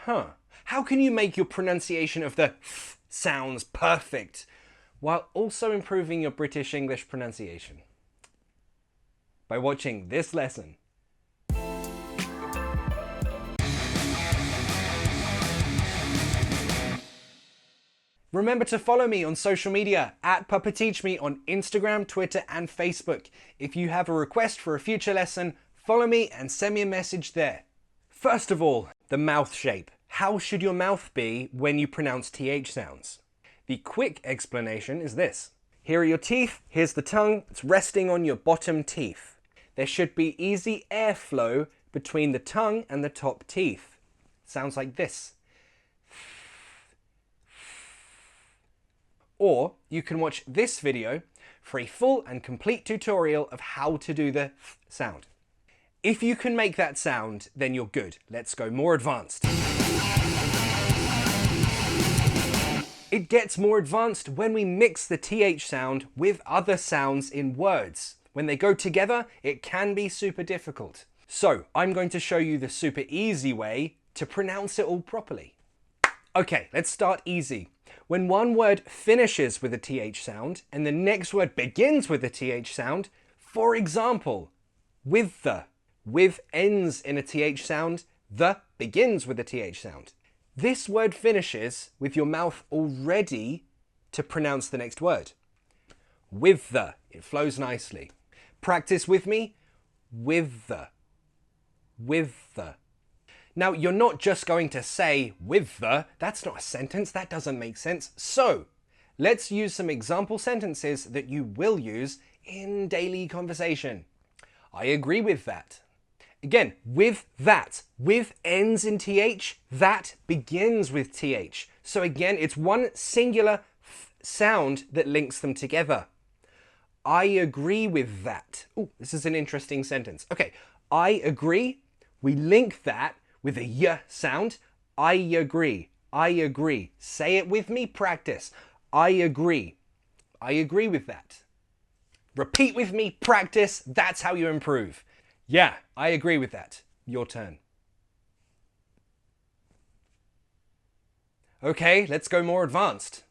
How can you make your pronunciation of the th sounds perfect while also improving your British English pronunciation? By watching this lesson. Remember to follow me on social media at PapaTeachMe on Instagram, Twitter and Facebook. If you have a request for a future lesson, follow me and send me a message there. First of all, the mouth shape. How should your mouth be when you pronounce TH sounds? The quick explanation is this. Here are your teeth, here's the tongue, it's resting on your bottom teeth. There should be easy airflow between the tongue and the top teeth. Sounds like this. Or you can watch this video for a full and complete tutorial of how to do the th sound. If you can make that sound, then you're good. Let's go more advanced. It gets more advanced when we mix the TH sound with other sounds in words. When they go together, it can be super difficult. So I'm going to show you the super easy way to pronounce it all properly. Okay, let's start easy. When one word finishes with a TH sound and the next word begins with a TH sound, for example, with ends in a TH sound, the begins with a TH sound. This word finishes with your mouth all ready to pronounce the next word. With the, it flows nicely. Practice with me, with the. Now, you're not just going to say with the, that's not a sentence, that doesn't make sense. So, let's use some example sentences that you will use in daily conversation. I agree with that. Again, with that, with ends in TH, that begins with TH. So again, it's one singular sound that links them together. I agree with that. Oh, this is an interesting sentence. Okay, I agree. We link that with a y sound. I agree. I agree. Say it with me, practice. I agree. I agree with that. Repeat with me, practice. That's how you improve. Yeah, I agree with that. Your turn. Okay, let's go more advanced.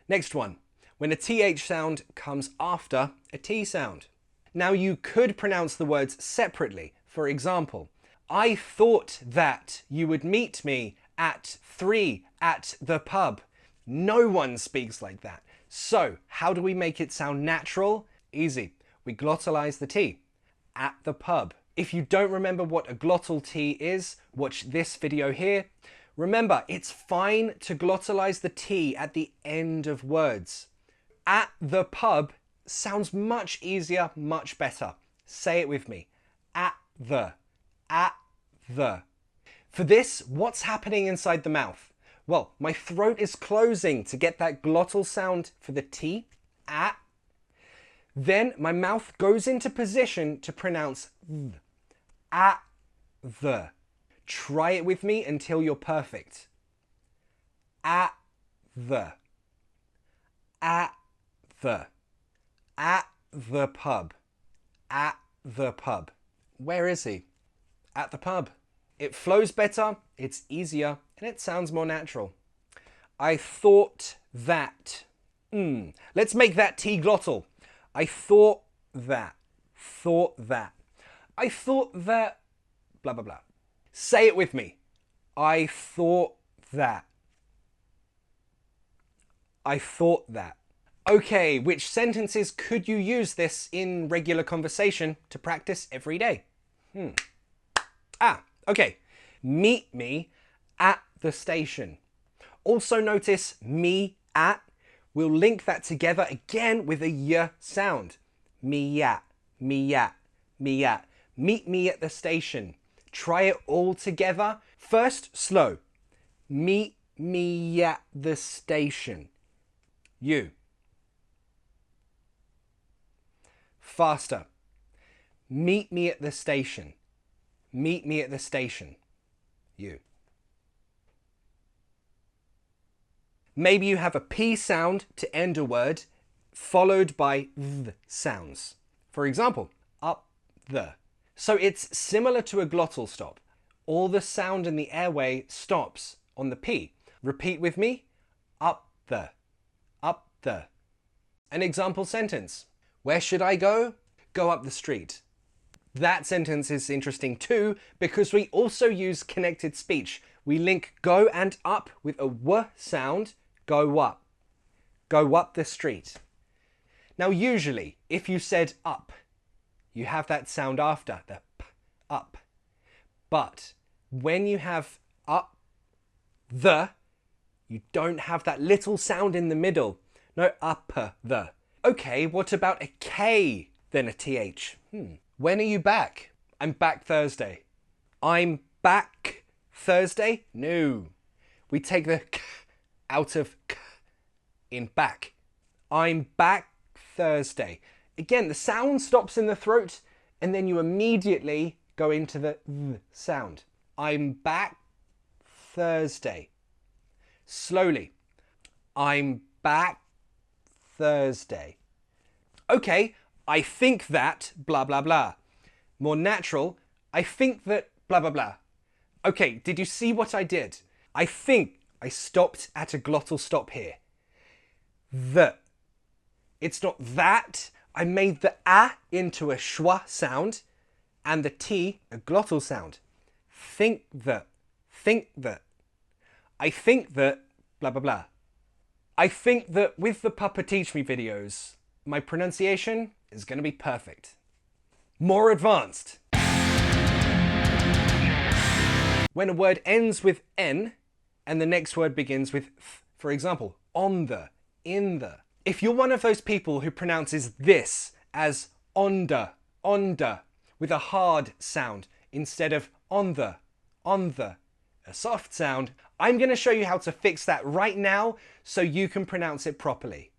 Next one, when a TH sound comes after a T sound. Now you could pronounce the words separately. For example, I thought that you would meet me at 3 at the pub. No one speaks like that. So how do we make it sound natural? Easy. We glottalize the T. At the pub. If you don't remember what a glottal T is, watch this video here. Remember, it's fine to glottalize the T at the end of words. At the pub sounds much easier, much better. Say it with me. At the. At the. For this, what's happening inside the mouth? Well, my throat is closing to get that glottal sound for the T. At. Then my mouth goes into position to pronounce th. At the. Try it with me until you're perfect. At the. At the. At the pub. At the pub. Where is he? At the pub. It flows better, it's easier, and it sounds more natural. I thought that. Let's make that T glottal. I thought that. Thought that. I thought that. Blah, blah, blah. Say it with me. I thought that. I thought that. Okay, which sentences could you use this in regular conversation to practice every day? Okay. Meet me at the station. Also notice me at. We'll link that together again with a y sound. Me at, me at, me at. Meet me at the station. Try it all together. First, slow. Meet me at the station. You. Faster. Meet me at the station. Meet me at the station. You. Maybe you have a P sound to end a word, followed by th sounds. For example, up the. So it's similar to a glottal stop. All the sound in the airway stops on the P. Repeat with me. Up the, up the. An example sentence. Where should I go? Go up the street. That sentence is interesting too because we also use connected speech. We link go and up with a w sound, go up. Go up the street. Now usually, if you said up, you have that sound after, the p, up. But when you have up, the, you don't have that little sound in the middle. No, upper, the. Okay, what about a K, then a TH? When are you back? I'm back Thursday. I'm back Thursday? No. We take the k out of k in back. I'm back Thursday. Again, the sound stops in the throat and then you immediately go into the th sound. I'm back Thursday. Slowly. I'm back Thursday. Okay, I think that blah blah blah. More natural, I think that blah blah blah. Okay, did you see what I did? I think I stopped at a glottal stop here. The. It's not that. I made the a into a schwa sound and the t a glottal sound. Think that. Think that. I think that blah blah blah. I think that with the Papa Teach Me videos, my pronunciation is going to be perfect. More advanced. When a word ends with n and the next word begins with th, for example, on the, in the. If you're one of those people who pronounces this as onda, with a hard sound instead of on the, a soft sound, I'm going to show you how to fix that right now so you can pronounce it properly.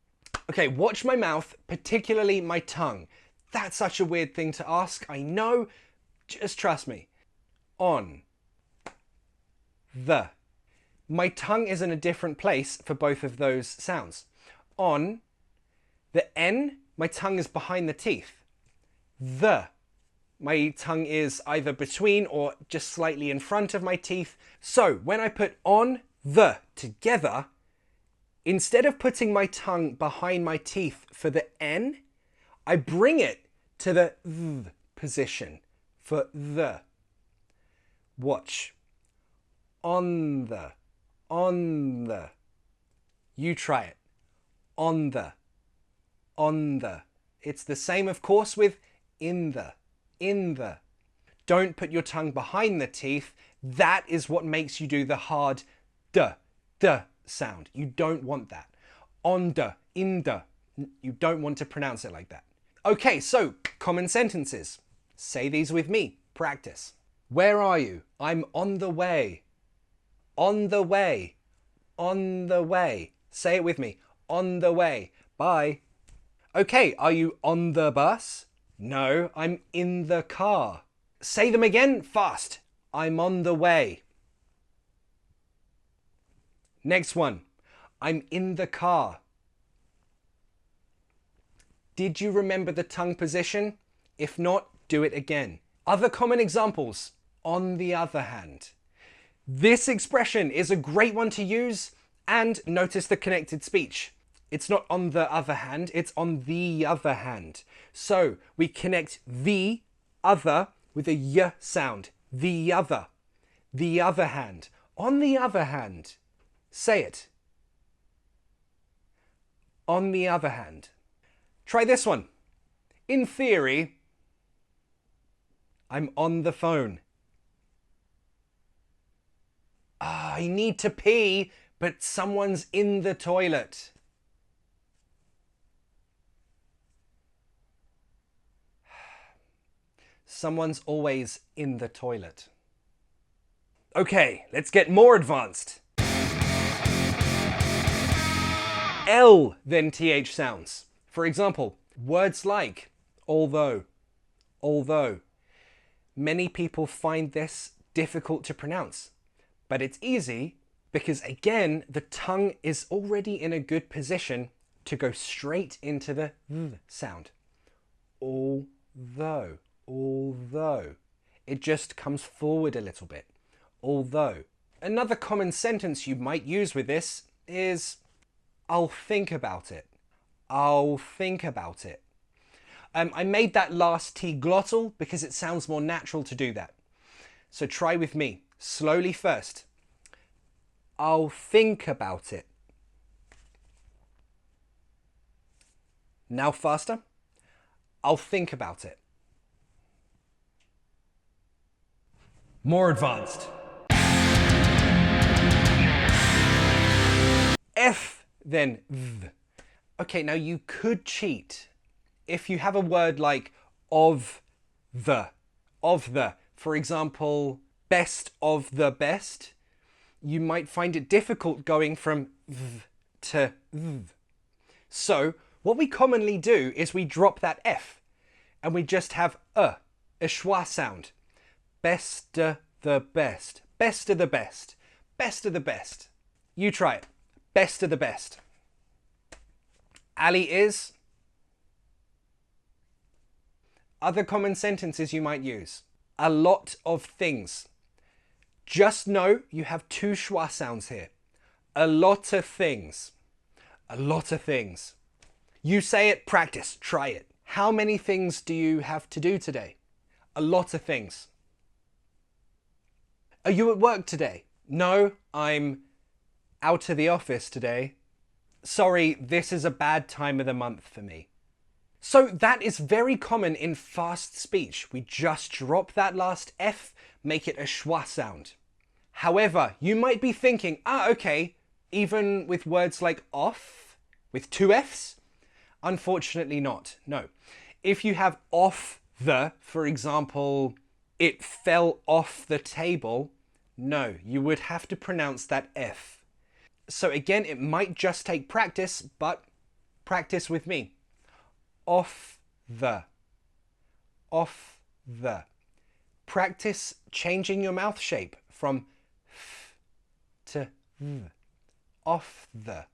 Okay, watch my mouth, particularly my tongue. That's such a weird thing to ask, I know. Just trust me. On. The. My tongue is in a different place for both of those sounds. On. The N, my tongue is behind the teeth. The. My tongue is either between or just slightly in front of my teeth. So when I put on, the together, instead of putting my tongue behind my teeth for the N, I bring it to the th position for the. Watch. On the. You try it. On the. It's the same, of course, with in the. Don't put your tongue behind the teeth. That is what makes you do the hard d sound. You don't want that. On the, in the. You don't want to pronounce it like that. Okay, so common sentences. Say these with me. Practice. Where are you? I'm on the way. On the way. On the way. Say it with me. On the way. Bye. Okay, are you on the bus? No, I'm in the car. Say them again, fast. I'm on the way. Next one. I'm in the car. Did you remember the tongue position? If not, do it again. Other common examples. On the other hand. This expression is a great one to use, and notice the connected speech. It's not on the other hand, it's on the other hand. So we connect the other with a y sound. The other. The other hand. On the other hand. Say it. On the other hand. Try this one. In theory, I'm on the phone. I need to pee, but someone's in the toilet. Someone's always in the toilet. Okay, let's get more advanced. L then TH sounds. For example, words like although. Many people find this difficult to pronounce, but it's easy because, again, the tongue is already in a good position to go straight into the th sound. Although. although. It just comes forward a little bit. Although. Another common sentence you might use with this is, I'll think about it. I'll think about it. I made that last T glottal because it sounds more natural to do that. So try with me. Slowly first. I'll think about it. Now faster. I'll think about it. More advanced. F, then th. Okay, now you could cheat. If you have a word like of the, for example, best of the best, you might find it difficult going from th to th. So what we commonly do is we drop that F and we just have a schwa sound. Best of the best, best of the best, best of the best. You try it. Best of the best. Ali is. Other common sentences you might use. A lot of things. Just know you have two schwa sounds here. A lot of things. A lot of things. You say it, practice, try it. How many things do you have to do today? A lot of things. Are you at work today? No, I'm out of the office today. Sorry, this is a bad time of the month for me. So that is very common in fast speech. We just drop that last F, make it a schwa sound. However, you might be thinking, okay, even with words like off, with two Fs? Unfortunately not, no. If you have off the, for example, it fell off the table, no, you would have to pronounce that F. So again, it might just take practice, but practice with me. Off the. Off the. Practice changing your mouth shape from f to v. Off the.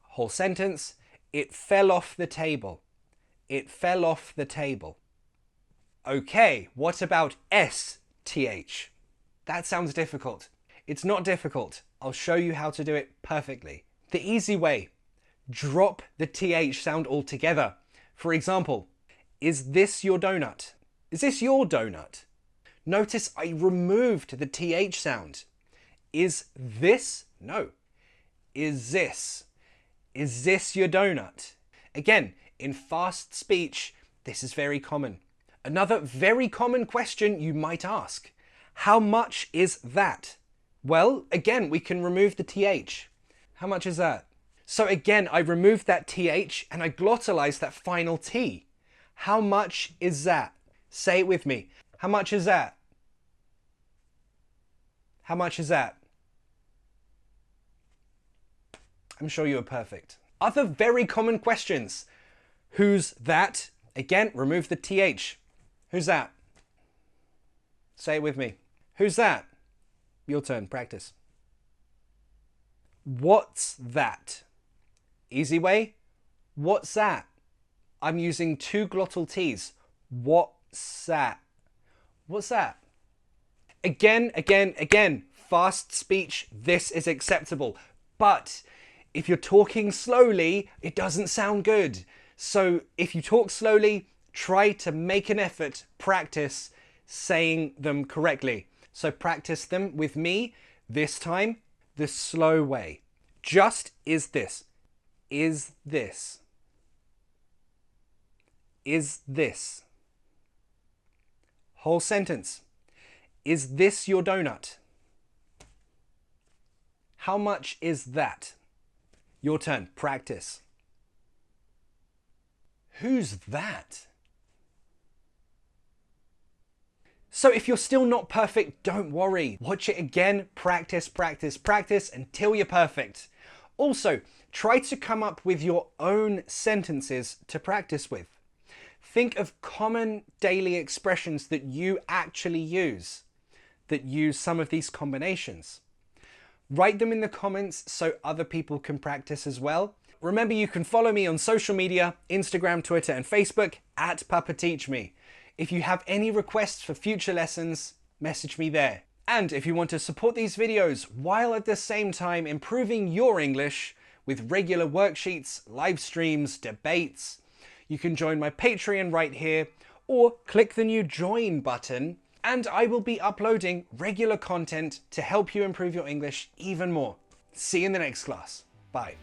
Whole sentence. It fell off the table. It fell off the table. Okay, what about STH? That sounds difficult. It's not difficult. I'll show you how to do it perfectly. The easy way, drop the TH sound altogether. For example, is this your donut? Is this your donut? Notice I removed the TH sound. Is this? No. Is this? Is this your donut? Again, in fast speech, this is very common. Another very common question you might ask. How much is that? Well, again, we can remove the TH. How much is that? So again, I removed that TH and I glottalized that final T. How much is that? Say it with me. How much is that? How much is that? I'm sure you are perfect. Other very common questions. Who's that? Again, remove the TH. Who's that? Say it with me. Who's that? Your turn, practice. What's that? Easy way. What's that? I'm using two glottal T's. What's that? What's that? Again, fast speech, this is acceptable. But if you're talking slowly, it doesn't sound good. So if you talk slowly, try to make an effort, practice saying them correctly. So practice them with me, this time, the slow way. Just is this. Is this. Is this. Whole sentence. Is this your donut? How much is that? Your turn. Practice. Who's that? So if you're still not perfect, don't worry. Watch it again, practice, practice, practice until you're perfect. Also, try to come up with your own sentences to practice with. Think of common daily expressions that you actually use, that use some of these combinations. Write them in the comments so other people can practice as well. Remember, you can follow me on social media, Instagram, Twitter, and Facebook @PapaTeachMe. If you have any requests for future lessons, message me there. And if you want to support these videos while at the same time improving your English with regular worksheets, live streams, debates, you can join my Patreon right here or click the new join button, and I will be uploading regular content to help you improve your English even more. See you in the next class. Bye.